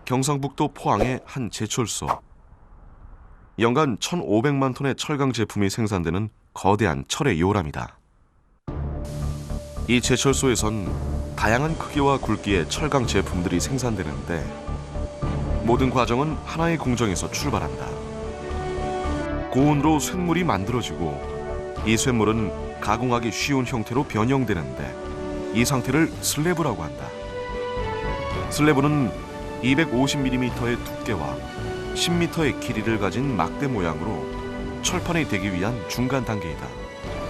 경상북도 포항의 한 제철소. 연간 1,500만 톤의 철강 제품이 생산되는 거대한 철의 요람이다. 이 제철소에선 다양한 크기와 굵기의 철강 제품들이 생산되는데 모든 과정은 하나의 공정에서 출발한다. 고온으로 쇳물이 만들어지고 이 쇳물은 가공하기 쉬운 형태로 변형되는데 이 상태를 슬래브라고 한다. 슬래브는 250mm의 두께와 10m의 길이를 가진 막대 모양으로 철판이 되기 위한 중간 단계이다.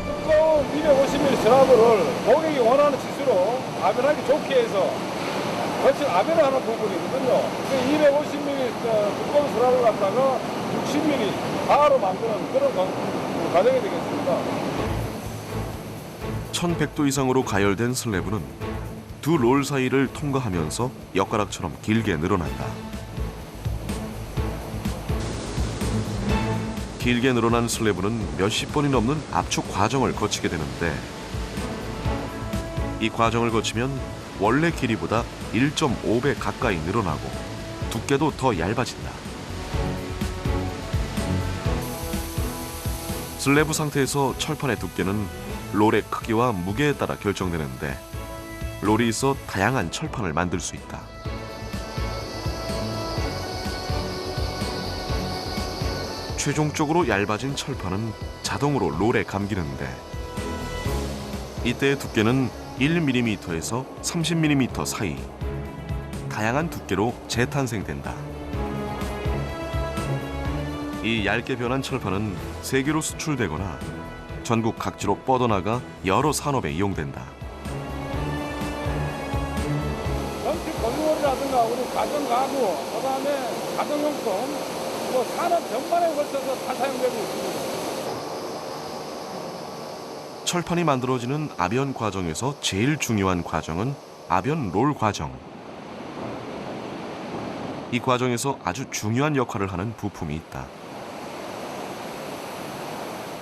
두꺼운 250mm 슬라브를 고객이 원하는 치수로 아변하기 좋게 해서 거친 아변을 하는 부분이거든요. 250mm 두꺼운 슬라브를 갖다가 60mm 바로 만드는 그런 과정이 되겠습니다. 1100도 이상으로 가열된 슬래브는 두 롤 사이를 통과하면서 엿가락처럼 길게 늘어난다. 길게 늘어난 슬래브는 몇십 번이 넘는 압축 과정을 거치게 되는데 이 과정을 거치면 원래 길이보다 1.5배 가까이 늘어나고 두께도 더 얇아진다. 슬래브 상태에서 철판의 두께는 롤의 크기와 무게에 따라 결정되는데 롤이 있어 다양한 철판을 만들 수 있다. 최종적으로 얇아진 철판은 자동으로 롤에 감기는데 이때의 두께는 1mm에서 30mm 사이 다양한 두께로 재탄생된다. 이 얇게 변한 철판은 세계로 수출되거나 전국 각지로 뻗어나가 여러 산업에 이용된다. 정식 건물이라든가 우리 가정가구, 그다음에 가정용품, 산업 전반에 걸쳐서 다 사용되고 있습니다. 철판이 만들어지는 아변 과정에서 제일 중요한 과정은 아변 롤 과정. 이 과정에서 아주 중요한 역할을 하는 부품이 있다.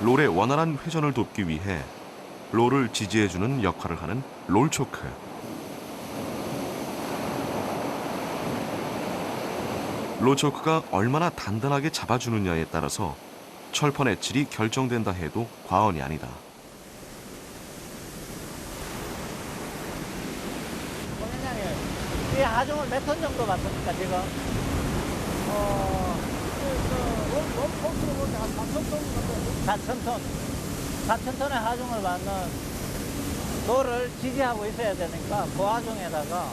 롤의 원활한 회전을 돕기 위해 롤을 지지해주는 역할을 하는 롤 초크. 롤 초크가 얼마나 단단하게 잡아주느냐에 따라서 철판의 질이 결정된다 해도 과언이 아니다. 이 하중을 몇 톤 정도 받습니까 지금? 홈으로 보면 한 4,000톤 정도. 4,000톤의 하중을 받는 돌을 지지하고 있어야 되니까 그 하중에다가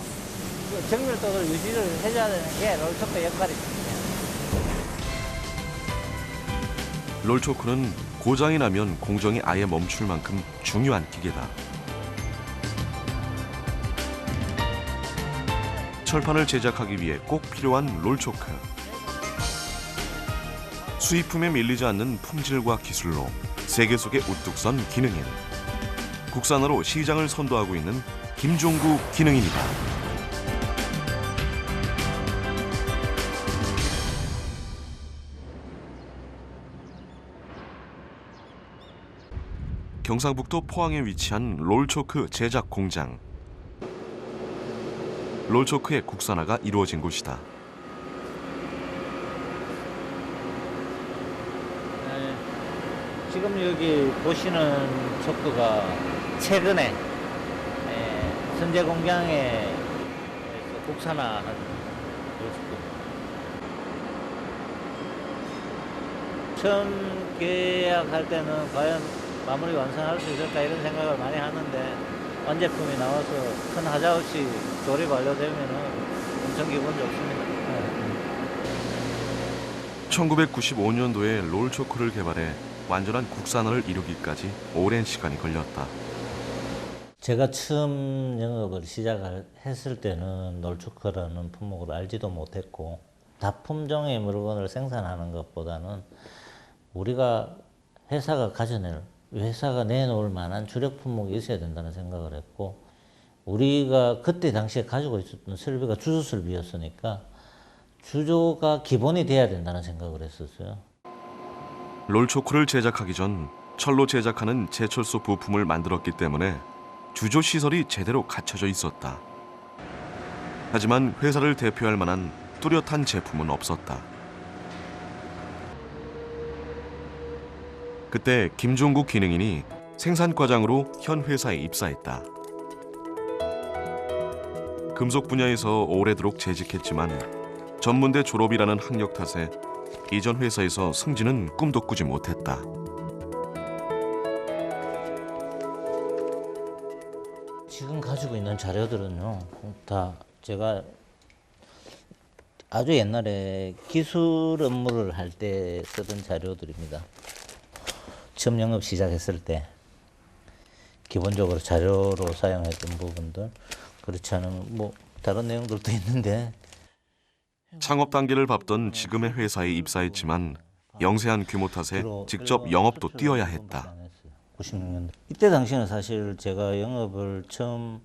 정밀도를 유지를 해줘야 되는 게 롤초크 역할입니다. 롤 초크는 고장이 나면 공정이 아예 멈출 만큼 중요한 기계다. 철판을 제작하기 위해 꼭 필요한 롤 초크. 수입품에 밀리지 않는 품질과 기술로 세계 속에 우뚝 선 기능인. 국산으로 시장을 선도하고 있는 김종구 기능인이다. 경상북도 포항에 위치한 롤초크 제작 공장. 롤초크의 국산화가 이루어진 곳이다. 지금 여기 보시는 초크가 최근에 선제 공장에서 국산화한 초크입니다. 처음 계약할 때는 과연 마무리 완성할 수 있을까 이런 생각을 많이 하는데 완제품이 나와서 큰 하자 없이 조립 완료되면 엄청 기분 좋습니다. 1995년도에 롤 초크를 개발해 완전한 국산화를 이루기까지 오랜 시간이 걸렸다. 제가 처음 영업을 시작했을 때는 롤초크라는 품목을 알지도 못했고 다품종의 물건을 생산하는 것보다는 우리가 회사가 내놓을 만한 주력 품목이 있어야 된다는 생각을 했고 우리가 그때 당시에 가지고 있었던 설비가 주조 설비였으니까 주조가 기본이 돼야 된다는 생각을 했었어요. 롤 초크를 제작하기 전 철로 제작하는 제철소 부품을 만들었기 때문에 주조 시설이 제대로 갖춰져 있었다. 하지만 회사를 대표할 만한 뚜렷한 제품은 없었다. 그때 김종국 기능인이 생산과장으로 현 회사에 입사했다. 금속 분야에서 오래도록 재직했지만 전문대 졸업이라는 학력 탓에 이전 회사에서 승진은 꿈도 꾸지 못했다. 지금 가지고 있는 자료들은요, 다 제가 아주 옛날에 기술 업무를 할 때 쓰던 자료들입니다. 처음 영업 시작했을 때 기본적으로 자료로 사용했던 부분들, 그렇지 않은 뭐 다른 내용들도 있는데. 창업 단계를 밟던 지금의 회사에 입사했지만 영세한 규모 탓에 직접 영업도 뛰어야 했다. 96년도. 이때 당시에는 사실 제가 영업을 처음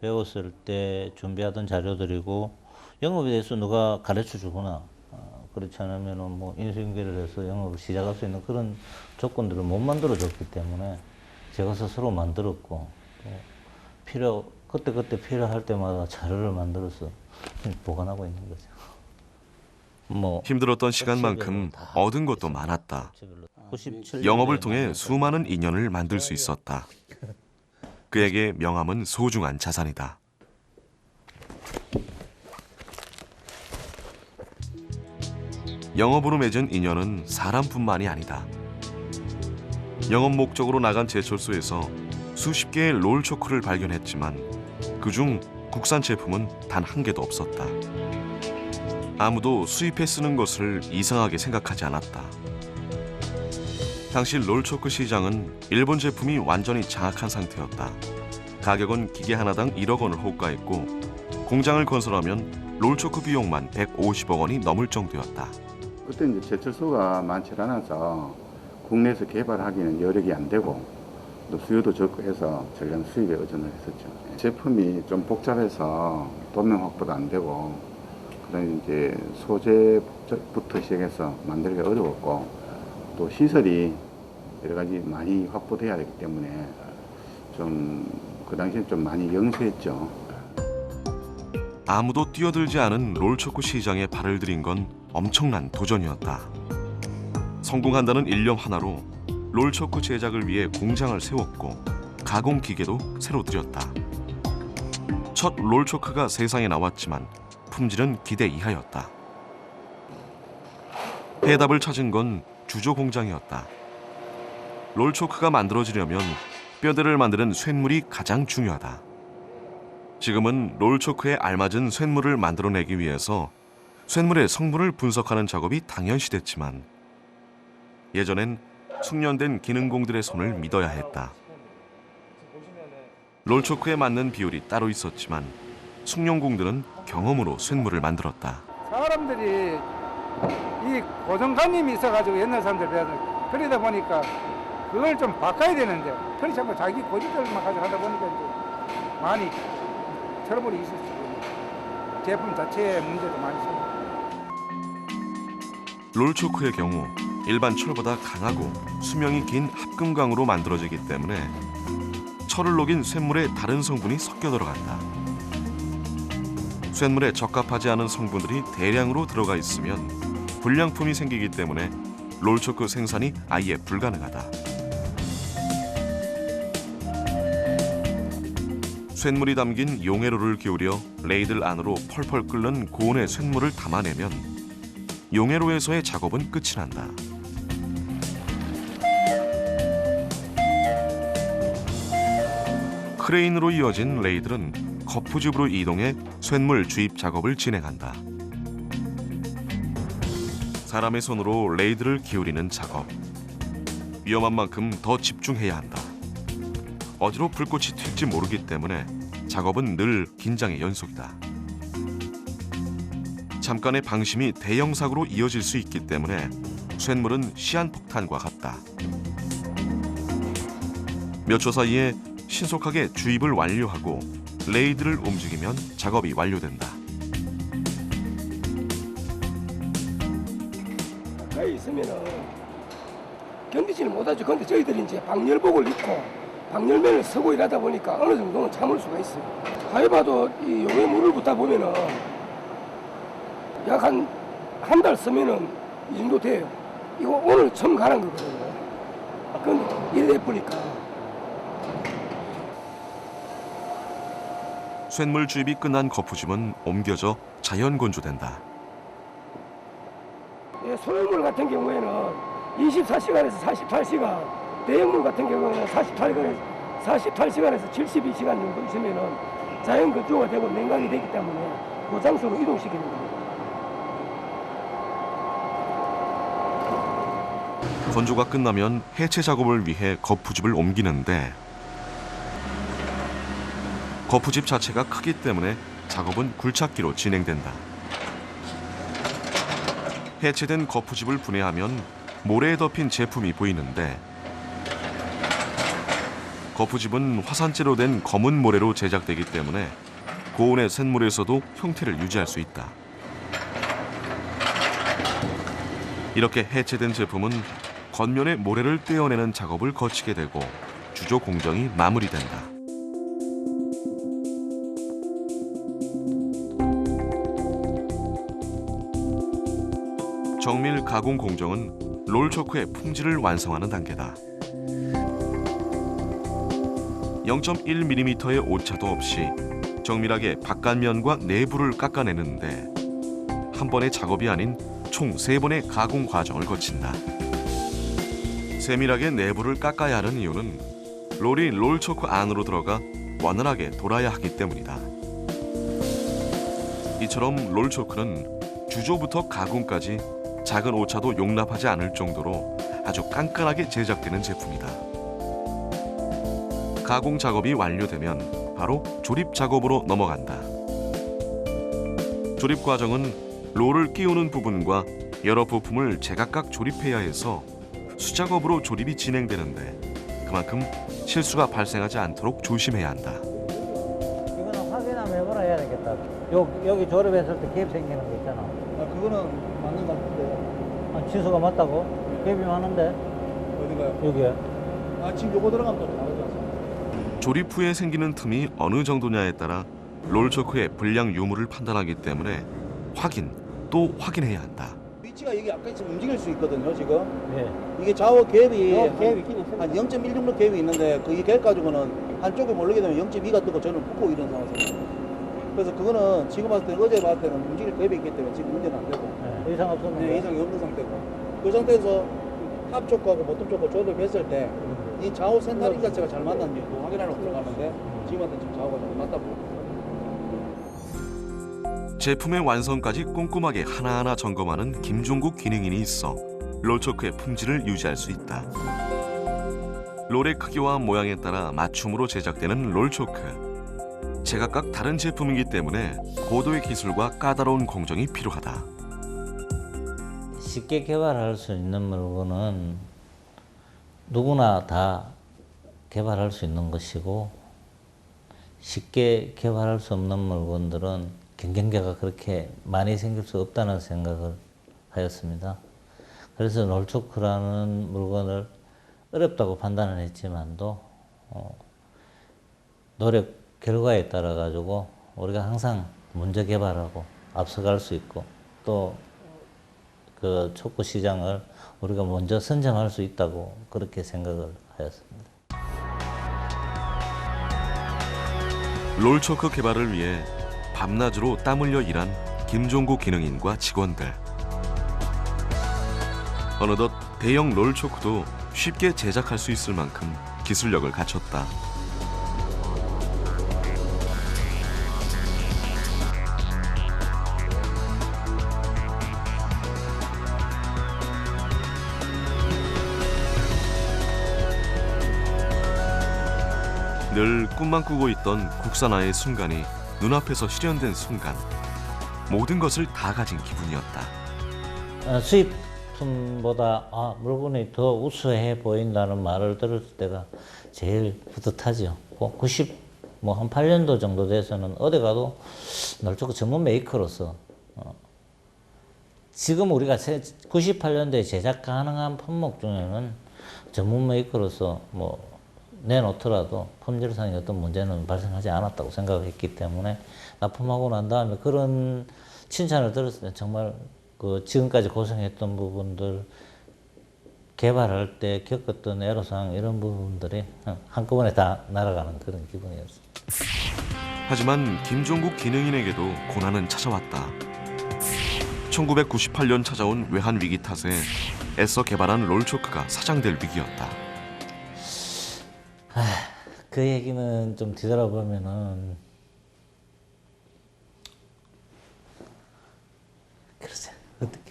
배웠을 때 준비하던 자료들이고, 영업에 대해서 누가 가르쳐 주거나 그렇지 않으면은 뭐 인수인계를 해서 영업을 시작할 수 있는 그런 조건들을 못 만들어 줬기 때문에 제가 스스로 만들었고, 또 그때 필요할 때마다 자료를 만들어서 보관하고 있는 거죠. 뭐 힘들었던 시간만큼 얻은 것도 많았다. 영업을 통해 수많은 인연을 만들 수 있었다. 그에게 명함은 소중한 자산이다. 영업으로 맺은 인연은 사람뿐만이 아니다. 영업 목적으로 나간 제철소에서 수십 개의 롤초코를 발견했지만 그중 국산 제품은 단 한 개도 없었다. 아무도 수입해 쓰는 것을 이상하게 생각하지 않았다. 당시 롤초코 시장은 일본 제품이 완전히 장악한 상태였다. 가격은 기계 하나당 1억 원을 호가했고 공장을 건설하면 롤초코 비용만 150억 원이 넘을 정도였다. 그때 이제 제철소가 많지 않아서 국내에서 개발하기는 여력이 안 되고 또 수요도 적고 해서 전량 수입에 의존을 했었죠. 제품이 좀 복잡해서 도면 확보도 안 되고 그다음에 이제 소재부터 시작해서 만들기가 어려웠고 또 시설이 여러 가지 많이 확보돼야 되기 때문에 좀 그 당시에 좀 많이 영세했죠. 아무도 뛰어들지 않은 롤초코 시장에 발을 들인 건 엄청난 도전이었다. 성공한다는 일념 하나로 롤초코 제작을 위해 공장을 세웠고 가공 기계도 새로 들였다. 첫 롤초코가 세상에 나왔지만 품질은 기대 이하였다. 해답을 찾은 건 주조 공장이었다. 롤초코가 만들어지려면 뼈대를 만드는 쇳물이 가장 중요하다. 지금은 롤초코에 알맞은 쇳물을 만들어내기 위해서 쇳물의 성분을 분석하는 작업이 당연시됐지만 예전엔 숙련된 기능공들의 손을 믿어야 했다. 롤초코에 맞는 비율이 따로 있었지만 숙련공들은 경험으로 쇳물을 만들었다. 사람들이 이 고정관념이 있어가지고 옛날 사람들 배워서 그러다 보니까 그걸 좀 바꿔야 되는데 그렇지 않고 자기 고집들만 가지고 하다 보니까 이제 많이 트러블이 있을 수 있고 제품 자체에 문제도 많이 생기고. 롤초코의 경우 일반 철보다 강하고 수명이 긴 합금광으로 만들어지기 때문에 철을 녹인 쇳물에 다른 성분이 섞여 들어간다. 쇳물에 적합하지 않은 성분들이 대량으로 들어가 있으면 불량품이 생기기 때문에 롤초코 생산이 아예 불가능하다. 쇳물이 담긴 용해로를 기울여 레이들 안으로 펄펄 끓는 고온의 쇳물을 담아내면 용해로에서의 작업은 끝이 난다. 크레인으로 이어진 레이들은 거푸집으로 이동해 쇳물 주입 작업을 진행한다. 사람의 손으로 레이들을 기울이는 작업. 위험한 만큼 더 집중해야 한다. 어디로 불꽃이 튈지 모르기 때문에 작업은 늘 긴장의 연속이다. 잠깐의 방심이 대형 사고로 이어질 수 있기 때문에 쇳물은 시한폭탄과 같다. 몇 초 사이에 신속하게 주입을 완료하고 레이드를 움직이면 작업이 완료된다. 가까이 있으면은 견디지는 못하죠. 근데 저희들이 이제 방열복을 입고 방열면을 쓰고 일하다 보니까 어느 정도는 참을 수가 있어요. 가위바도 이 용에 물을 붓다 보면은 약 한 달 쓰면은 이 정도 돼요. 이거 오늘 처음 가는 거거든요. 근데 이래 보니까 쇳물 주입이 끝난 거푸집은 옮겨져 자연 건조된다. 예, 소형물 같은 경우에는 24시간에서 48시간, 대형물 같은 경우에는 48시간에서 72시간 정도 있으면은 자연 건조가 되고 냉각이 되기 때문에 그 장소로 이동시키는 겁니다. 건조가 끝나면 해체 작업을 위해 거푸집을 옮기는데 거푸집 자체가 크기 때문에 작업은 굴착기로 진행된다. 해체된 거푸집을 분해하면 모래에 덮인 제품이 보이는데 거푸집은 화산재로 된 검은 모래로 제작되기 때문에 고온의 쇳물에서도 형태를 유지할 수 있다. 이렇게 해체된 제품은 겉면의 모래를 떼어내는 작업을 거치게 되고 주조 공정이 마무리된다. 정밀 가공 공정은 롤초크의 품질을 완성하는 단계다. 0.1mm의 오차도 없이 정밀하게 바깥면과 내부를 깎아내는데 한 번의 작업이 아닌 총 3번의 가공 과정을 거친다. 세밀하게 내부를 깎아야 하는 이유는 롤이 롤초크 안으로 들어가 원활하게 돌아야 하기 때문이다. 이처럼 롤초크는 주조부터 가공까지 작은 오차도 용납하지 않을 정도로 아주 깐깐하게 제작되는 제품이다. 가공 작업이 완료되면 바로 조립 작업으로 넘어간다. 조립 과정은 롤을 끼우는 부분과 여러 부품을 제각각 조립해야 해서 수작업으로 조립이 진행되는데 그만큼 실수가 발생하지 않도록 조심해야 한다. 이거는 확인 한번 해보라 해야 되겠다. 여기 조립했을 때 갭 생기는 거 있잖아. 그거는 맞는 것 같은데. 아, 지수가 맞다고? 갭이 많은데? 어디가요? 여기에. 지금 요거 들어가면 또 다르지 않습니까? 조립 후에 생기는 틈이 어느 정도냐에 따라 롤초크의 불량 유무를 판단하기 때문에 확인 또 확인해야 한다. 위치가 여기 아까 지금 움직일 수 있거든요, 지금. 예. 이게 좌우 갭이 갭이 있긴 있습니다. 한 0.1 정도 갭이 있는데 그 이 갭 가지고는 한쪽에 모르게 되면 0.2가 뜨고 저는 붙고 이런 상황이에요. 그래서 그거는 지금 봤을 때 어제 봤을 때는 움직일 갭이 있기 때문에 지금 문제는 안 되고 예. 이상 없었는데. 네, 이상이 없는 상태고 그 상태에서 탑 쪽하고 보통 쪽하고 조립했을 때 이 좌우 센터링 자체가 잘 맞는지 확인하러 들어가는데 지금한테 지금 좌우가 좀 맞다 보고 제품의 완성까지 꼼꼼하게 하나하나 점검하는 김종국 기능인이 있어 롤초크의 품질을 유지할 수 있다. 롤의 크기와 모양에 따라 맞춤으로 제작되는 롤초크. 제각각 다른 제품이기 때문에 고도의 기술과 까다로운 공정이 필요하다. 쉽게 개발할 수 있는 물건은 누구나 다 개발할 수 있는 것이고 쉽게 개발할 수 없는 물건들은 경쟁자가 그렇게 많이 생길 수 없다는 생각을 하였습니다. 그래서 롤초크라는 물건을 어렵다고 판단을 했지만도 노력 결과에 따라 가지고 우리가 항상 먼저 개발하고 앞서갈 수 있고 또 그 촉구 시장을 우리가 먼저 선점할 수 있다고 그렇게 생각을 하였습니다. 롤초크 개발을 위해 밤낮으로 땀 흘려 일한 김종국 기능인과 직원들. 어느덧 대형 롤초크도 쉽게 제작할 수 있을 만큼 기술력을 갖췄다. 늘 꿈만 꾸고 있던 국산화의 순간이 눈앞에서 실현된 순간 모든 것을 다 가진 기분이었다. 수입품보다 물건이 더 우수해 보인다는 말을 들을 때가 제일 뿌듯하죠. 한 8년도 정도 돼서는 어디 가도 롤초크 전문 메이커로서 지금 우리가 98년도에 제작 가능한 품목 중에는 전문 메이커로서 내놓더라도 품질상의 어떤 문제는 발생하지 않았다고 생각했기 때문에 납품하고 난 다음에 그런 칭찬을 들었어요. 정말 그 지금까지 고생했던 부분들, 개발할 때 겪었던 애로사항 이런 부분들이 한꺼번에 다 날아가는 그런 기분이었어요. 하지만 김종국 기능인에게도 고난은 찾아왔다. 1998년 찾아온 외환 위기 탓에 애써 개발한 롤초크가 사장될 위기였다. 그 얘기는 좀 뒤돌아보면은 글쎄 어떻게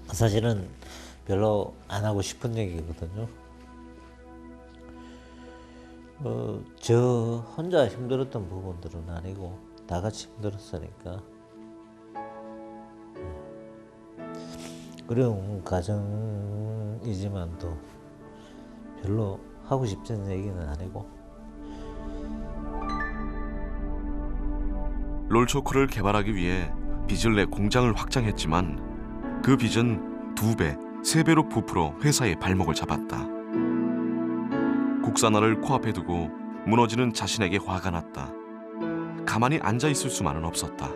사실은 별로 안 하고 싶은 얘기거든요. 저 혼자 힘들었던 부분들은 아니고 다 같이 힘들었으니까 어려운 과정이지만도 별로 하고 싶은 얘기는 아니고. 롤초크를 개발하기 위해 빚을 내 공장을 확장했지만 그 빚은 2배, 3배로 부풀어 회사의 발목을 잡았다. 국산화를 코앞에 두고 무너지는 자신에게 화가 났다. 가만히 앉아 있을 수만은 없었다.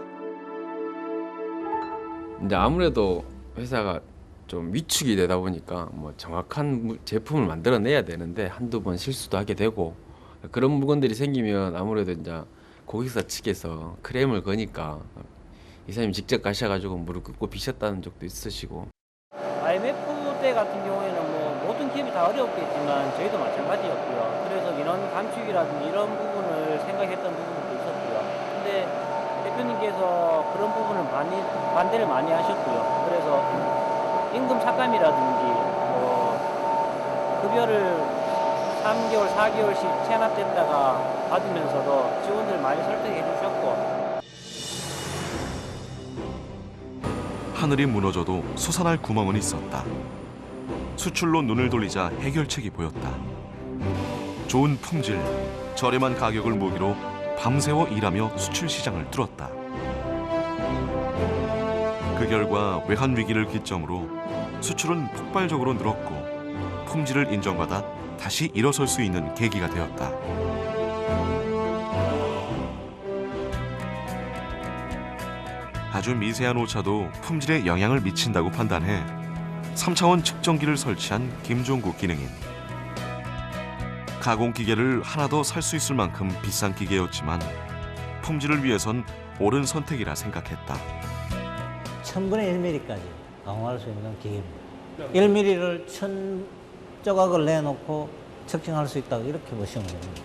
이제 아무래도 회사가 좀 위축이 되다 보니까 뭐 정확한 제품을 만들어내야 되는데 한두 번 실수도 하게 되고 그런 물건들이 생기면 아무래도 이제 고객사 측에서 크레임을 거니까 이사님 직접 가셔가지고 무릎 꿇고 비셨다는 적도 있으시고. IMF 때 같은 경우에는 뭐 모든 기업이 다 어려웠겠지만 저희도 마찬가지였고요. 그래서 민원 감축이라든지 이런 부분을 생각했던 부분도 있었고요. 근데 대표님께서 그런 부분을 반대를 많이 하셨고요. 그래서 임금 삭감이라든지 급여를 3개월, 4개월씩 체납됐다가 받으면서도 직원들 많이 설득해 주셨고. 하늘이 무너져도 솟아날 구멍은 있었다. 수출로 눈을 돌리자 해결책이 보였다. 좋은 품질, 저렴한 가격을 무기로 밤새워 일하며 수출 시장을 뚫었다. 그 결과 외환 위기를 기점으로 수출은 폭발적으로 늘었고 품질을 인정받아 다시 일어설 수 있는 계기가 되었다. 아주 미세한 오차도 품질에 영향을 미친다고 판단해 3차원 측정기를 설치한 김종국 기능인. 가공기계를 하나 더 살 수 있을 만큼 비싼 기계였지만 품질을 위해선 옳은 선택이라 생각했다. 1000분의 1mm까지 가공할 수 있는 기계입니다. 1mm를 1000 조각을 내놓고 측정할 수 있다고 이렇게 보시면 됩니다.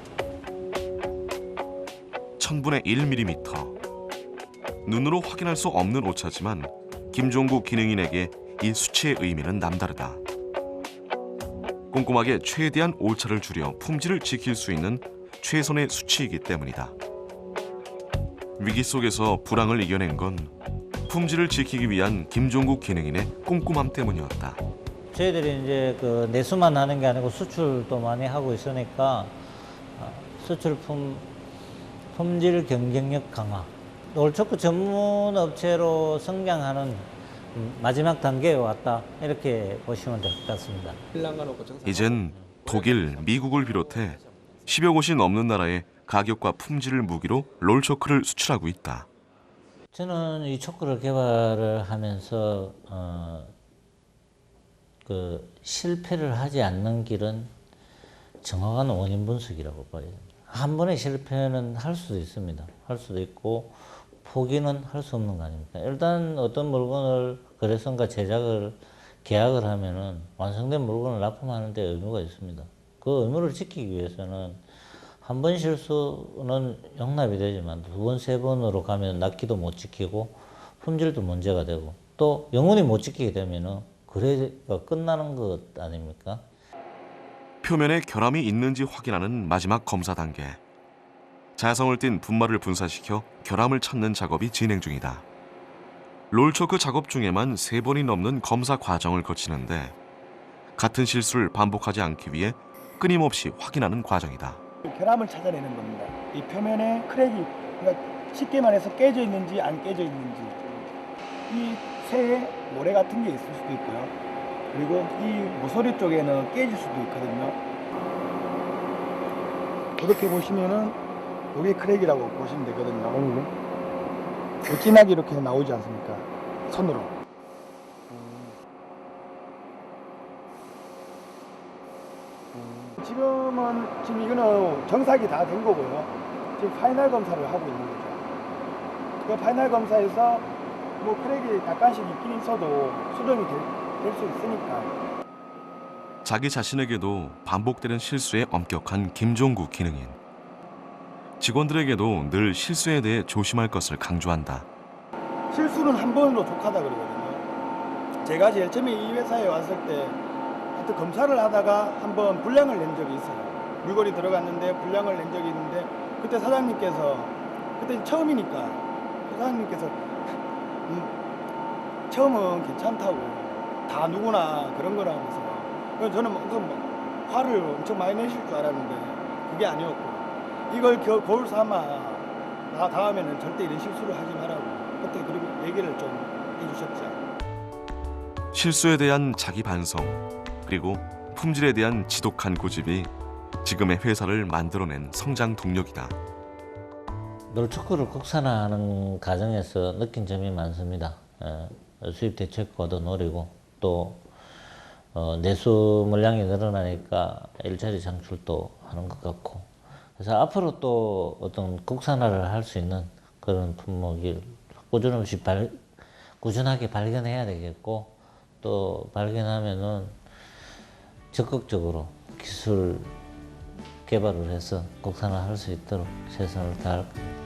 1000분의 1mm. 눈으로 확인할 수 없는 오차지만 김종국 기능인에게 이 수치의 의미는 남다르다. 꼼꼼하게 최대한 오차를 줄여 품질을 지킬 수 있는 최선의 수치이기 때문이다. 위기 속에서 불황을 이겨낸 건 품질을 지키기 위한 김종국 기능인의 꼼꼼함 때문이었다. 저희들이 이제 그 내수만 하는 게 아니고 수출도 많이 하고 있으니까 수출품 품질 경쟁력 강화, 롤초크 전문 업체로 성장하는 마지막 단계에 왔다, 이렇게 보시면 될 것 같습니다. 이젠 독일, 미국을 비롯해 10여 곳이 넘는 나라에 가격과 품질을 무기로 롤초크를 수출하고 있다. 저는 이 초크를 개발을 하면서 그 실패를 하지 않는 길은 정확한 원인 분석이라고 봐요. 한 번의 실패는 할 수도 있습니다. 할 수도 있고 포기는 할 수 없는 거 아닙니까? 일단 어떤 물건을 거래선과 제작을 계약을 하면은 완성된 물건을 납품하는 데 의무가 있습니다. 그 의무를 지키기 위해서는 한 번 실수는 용납이 되지만 두 번, 세 번으로 가면 납기도 못 지키고 품질도 문제가 되고 또 영원히 못 지키게 되면은 거래가 끝나는 것 아닙니까? 표면에 결함이 있는지 확인하는 마지막 검사 단계. 자성을 띤 분말을 분사시켜 결함을 찾는 작업이 진행 중이다. 롤초크 작업 중에만 3번이 넘는 검사 과정을 거치는데 같은 실수를 반복하지 않기 위해 끊임없이 확인하는 과정이다. 결함을 찾아내는 겁니다. 이 표면에 크랙이 그러니까 쉽게 말해서 깨져 있는지 안 깨져 있는지, 이 새에 모래 같은 게 있을 수도 있고요. 그리고 이 모서리 쪽에는 깨질 수도 있거든요. 이렇게 보시면은 이게 크랙이라고 보시면 되거든요. 진하게 이렇게 나오지 않습니까? 손으로. 지금 이거는 정삭이 다 된 거고요. 지금 파이널 검사를 하고 있는 거죠. 그 파이널 검사에서 뭐 크랙이 약간씩 있긴 있어도 수정이 될 수 있으니까. 자기 자신에게도 반복되는 실수에 엄격한 김종구 기능인. 직원들에게도 늘 실수에 대해 조심할 것을 강조한다. 실수는 한 번으로 족하다 그러거든요. 제가 제일 처음에 이 회사에 왔을 때 하여튼 검사를 하다가 한번 불량을 낸 적이 있어요. 물건이 들어갔는데 불량을 낸 적이 있는데 그때 사장님께서, 그때 처음이니까 사장님께서 처음은 괜찮다고, 다 누구나 그런 거라면서. 그래서 저는 화를 엄청 많이 내실 줄 알았는데 그게 아니었고, 이걸 거울 삼아 다음에는 절대 이런 실수를 하지 말라고 그때 그리고 얘기를 좀 해주셨죠. 실수에 대한 자기 반성, 그리고 품질에 대한 지독한 고집이 지금의 회사를 만들어낸 성장 동력이다. 롤초코를 국산화하는 과정에서 느낀 점이 많습니다. 수입 대책과도 노리고 또 내수 물량이 늘어나니까 일자리 창출도 하는 것 같고, 그래서 앞으로 또 어떤 국산화를 할 수 있는 그런 품목을 꾸준하게 발견해야 되겠고, 또 발견하면은 적극적으로 기술 개발을 해서 국산화할 수 있도록 최선을 다할 겁니다.